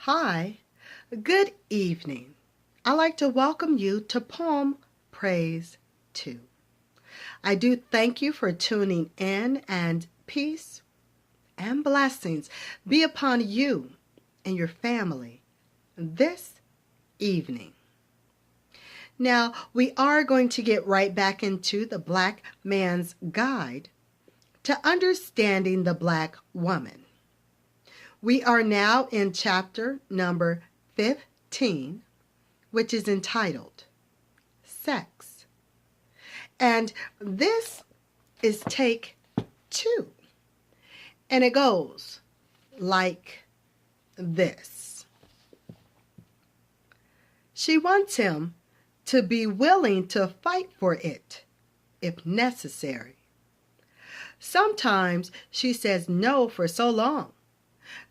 Hi, good evening. I'd like to welcome you to Poem Praise 2. I do thank you for tuning in, and peace and blessings be upon you and your family this evening. Now, we are going to get right back into the Black Man's Guide to Understanding the Black Woman. We are now in chapter number 15, which is entitled Sex. And this is take 2. And it goes like this. She wants him to be willing to fight for it if necessary. Sometimes she says no for so long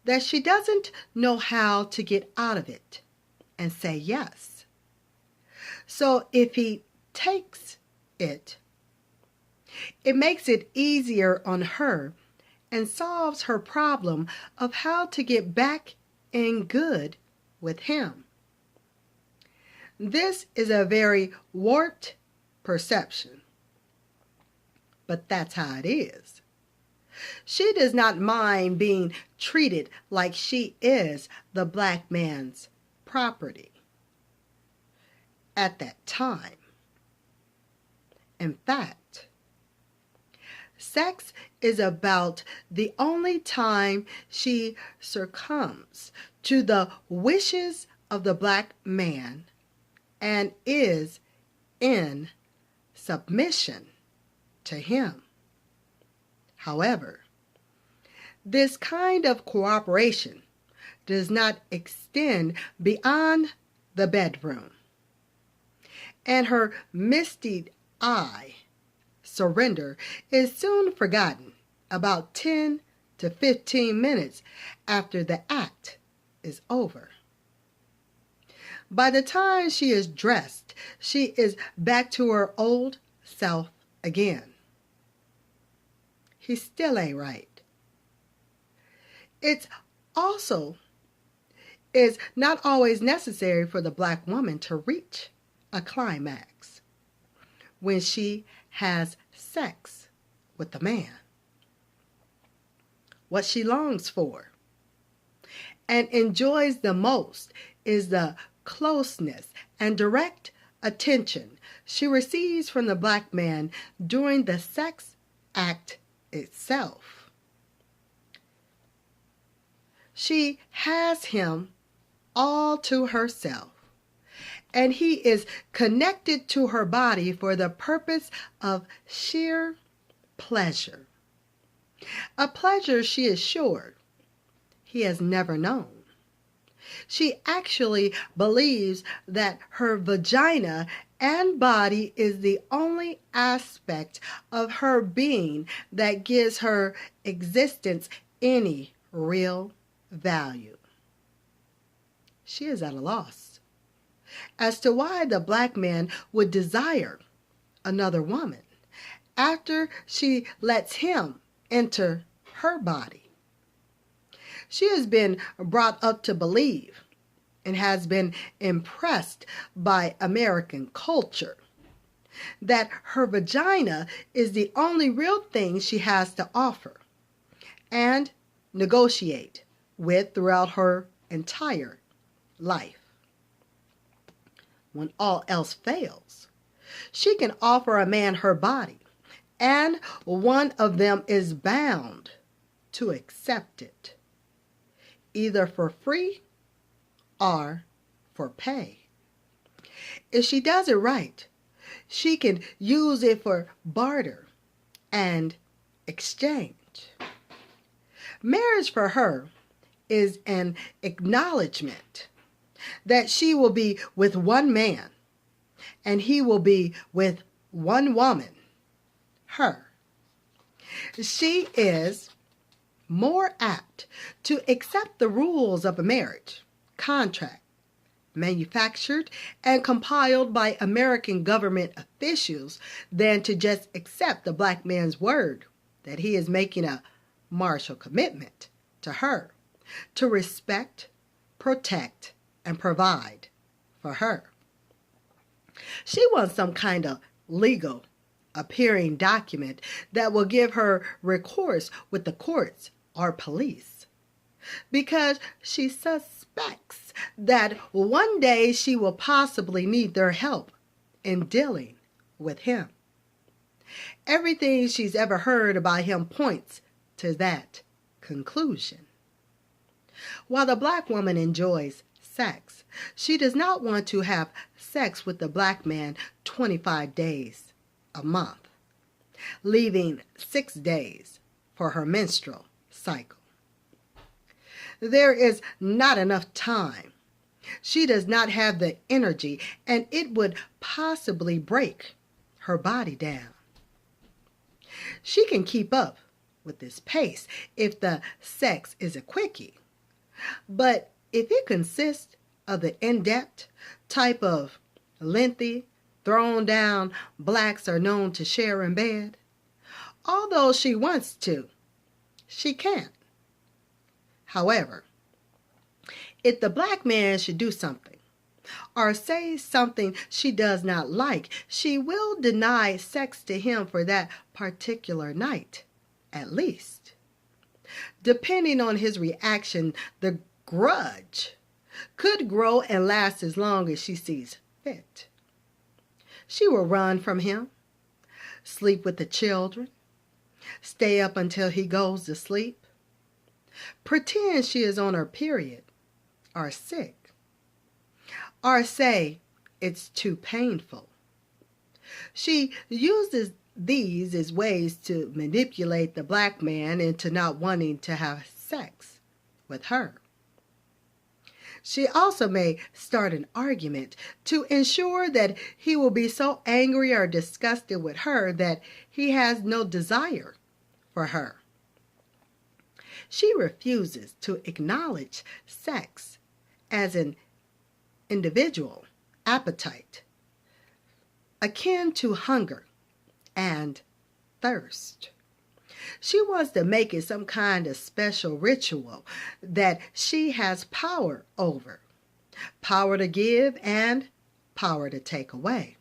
that she doesn't know how to get out of it and say yes. So if he takes it, it makes it easier on her and solves her problem of how to get back in good with him. This is a very warped perception, but that's how it is. She does not mind being treated like she is the black man's property at that time. In fact, sex is about the only time she succumbs to the wishes of the black man and is in submission to him. However, this kind of cooperation does not extend beyond the bedroom, and her misty-eyed surrender is soon forgotten about 10 to 15 minutes after the act is over. By the time she is dressed, she is back to her old self again. He still ain't right. It also is not always necessary for the black woman to reach a climax when she has sex with the man. What she longs for and enjoys the most is the closeness and direct attention she receives from the black man during the sex act itself. She has him all to herself, and he is connected to her body for the purpose of sheer pleasure, a pleasure she is sure he has never known. She actually believes that her vagina and body is the only aspect of her being that gives her existence any real value. She is at a loss as to why the black man would desire another woman after she lets him enter her body. She has been brought up to believe and has been impressed by American culture that her vagina is the only real thing she has to offer and negotiate with throughout her entire life. When all else fails, she can offer a man her body, and one of them is bound to accept it, either for free or for pay. If she does it right, she can use it for barter and exchange. Marriage for her is an acknowledgement that she will be with one man and he will be with one woman, her. She is more apt to accept the rules of a marriage contract manufactured and compiled by American government officials than to just accept the black man's word that he is making a martial commitment to her to respect, protect, and provide for her. She wants some kind of legal appearing document that will give her recourse with the courts or police, because she suspects that one day she will possibly need their help in dealing with him. Everything she's ever heard about him points to that conclusion. While the black woman enjoys sex, she does not want to have sex with the black man 25 days a month, leaving 6 days for her menstrual cycle. There is not enough time. She does not have the energy, and it would possibly break her body down. She can keep up with this pace if the sex is a quickie, but if it consists of the in-depth type of lengthy, thrown down blacks are known to share in bed, although she wants to, she can't. However, if the black man should do something or say something she does not like, she will deny sex to him for that particular night, at least. Depending on his reaction, the grudge could grow and last as long as she sees fit. She will run from him, sleep with the children, stay up until he goes to sleep, pretend she is on her period or sick, or say it's too painful. She uses these as ways to manipulate the black man into not wanting to have sex with her. She also may start an argument to ensure that he will be so angry or disgusted with her that he has no desire for her. She refuses to acknowledge sex as an individual appetite, akin to hunger and thirst. She wants to make it some kind of special ritual that she has power over, power to give and power to take away.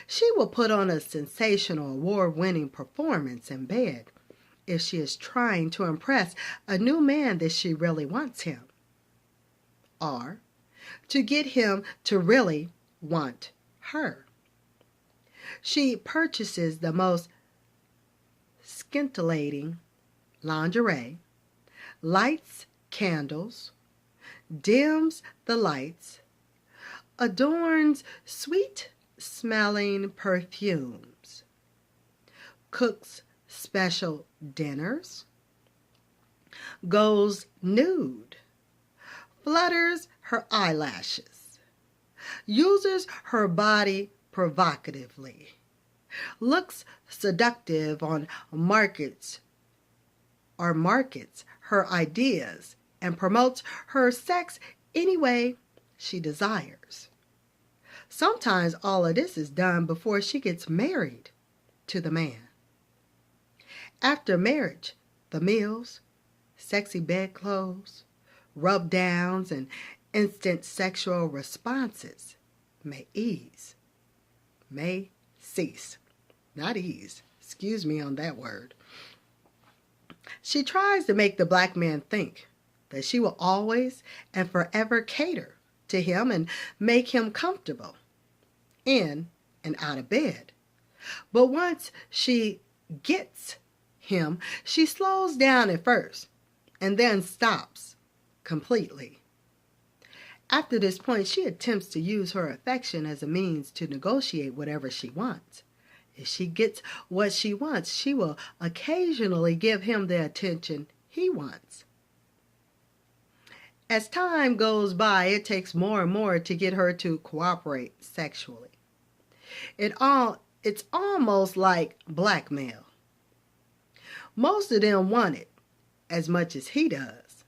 She will put on a sensational award-winning performance in bed if she is trying to impress a new man that she really wants him, or to get him to really want her. She purchases the most scintillating lingerie, lights candles, dims the lights, adorns sweet-smelling perfumes, cooks special dinners, goes nude, flutters her eyelashes, uses her body provocatively, looks seductive on markets her ideas, and promotes her sex any way she desires. Sometimes all of this is done before she gets married to the man. After marriage, the meals, sexy bedclothes, rub-downs, and instant sexual responses may cease. Not ease. Excuse me on that word. She tries to make the black man think that she will always and forever cater to him and make him comfortable in and out of bed. But once she gets him, she slows down at first and then stops completely. After this point, she attempts to use her affection as a means to negotiate whatever she wants. If she gets what she wants, she will occasionally give him the attention he wants. As time goes by, it takes more and more to get her to cooperate sexually. It's almost like blackmail. Most of them want it as much as he does.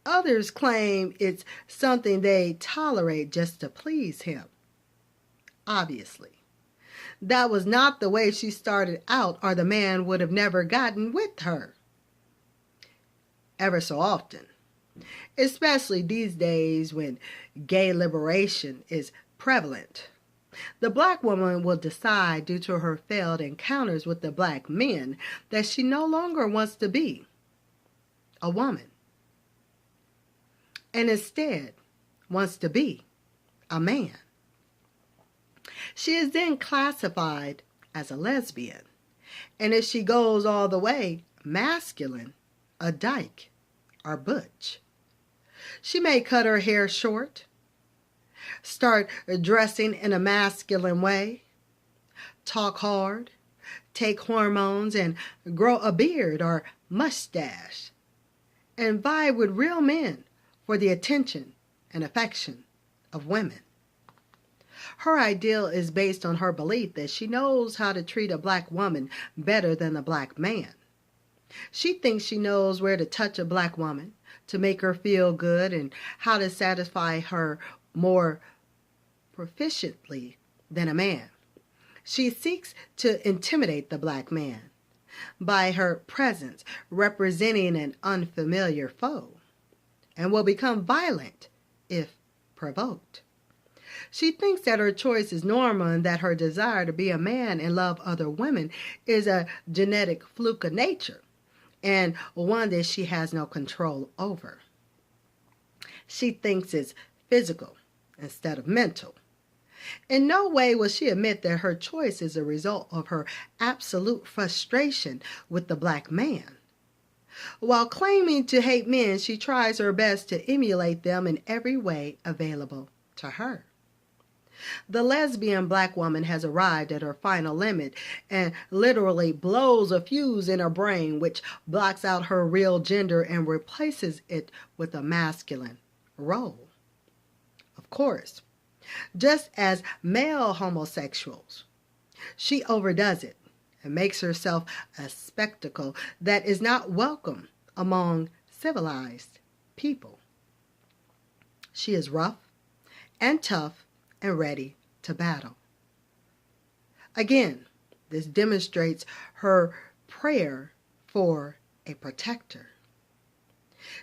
Others claim it's something they tolerate just to please him. Obviously, that was not the way she started out, or the man would have never gotten with her. Ever so often, especially these days when gay liberation is prevalent. The black woman will decide, due to her failed encounters with the black men, that she no longer wants to be a woman and instead wants to be a man. She is then classified as a lesbian, and if she goes all the way masculine, a dyke or butch. She may cut her hair short, start dressing in a masculine way, talk hard, take hormones, and grow a beard or mustache, and vie with real men for the attention and affection of women. Her ideal is based on her belief that she knows how to treat a black woman better than a black man. She thinks she knows where to touch a black woman to make her feel good and how to satisfy her more proficiently than a man. She seeks to intimidate the black man by her presence representing an unfamiliar foe, and will become violent if provoked. She thinks that her choice is normal and that her desire to be a man and love other women is a genetic fluke of nature and one that she has no control over. She thinks it's physical instead of mental. In no way will she admit that her choice is a result of her absolute frustration with the black man. While claiming to hate men, she tries her best to emulate them in every way available to her. The lesbian black woman has arrived at her final limit and literally blows a fuse in her brain which blocks out her real gender and replaces it with a masculine role. Of course, just as male homosexuals, she overdoes it and makes herself a spectacle that is not welcome among civilized people. She is rough and tough and ready to battle. Again, this demonstrates her prayer for a protector.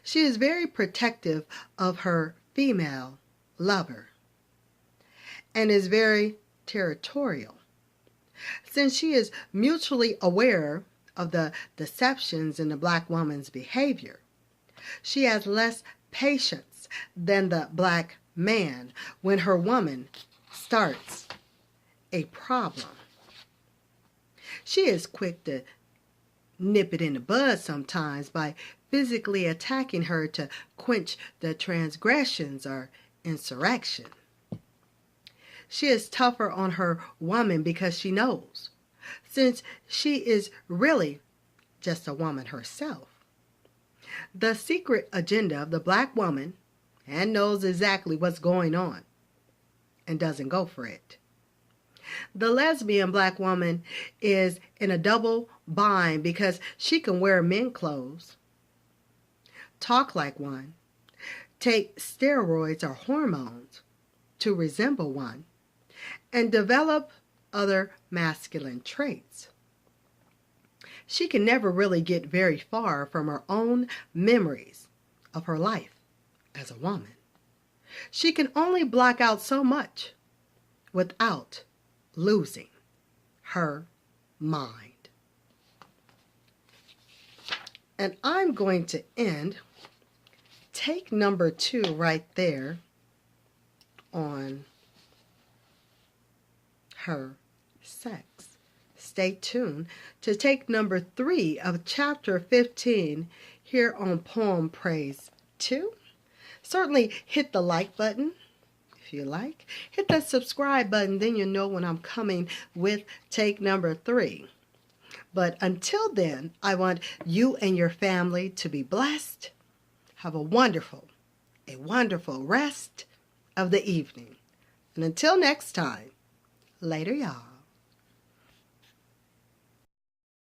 She is very protective of her female lover and is very territorial. Since she is mutually aware of the deceptions in the black woman's behavior, she has less patience than the black man when her woman starts a problem. She is quick to nip it in the bud sometimes by physically attacking her to quench the transgressions or insurrection. She is tougher on her woman because she knows, since she is really just a woman herself, the secret agenda of the black woman, and knows exactly what's going on and doesn't go for it. The lesbian black woman is in a double bind because she can wear men clothes, talk like one, take steroids or hormones to resemble one, and develop other masculine traits. She can never really get very far from her own memories of her life as a woman. She can only block out so much without losing her mind. And I'm going to end take number 2 right there on her sex. Stay tuned to take number 3 of chapter 15 here on Poem Praise 2. Certainly hit the like button if you like. Hit that subscribe button, then you'll know when I'm coming with take number 3. But until then, I want you and your family to be blessed. Have a wonderful rest of the evening. And until next time, later, y'all.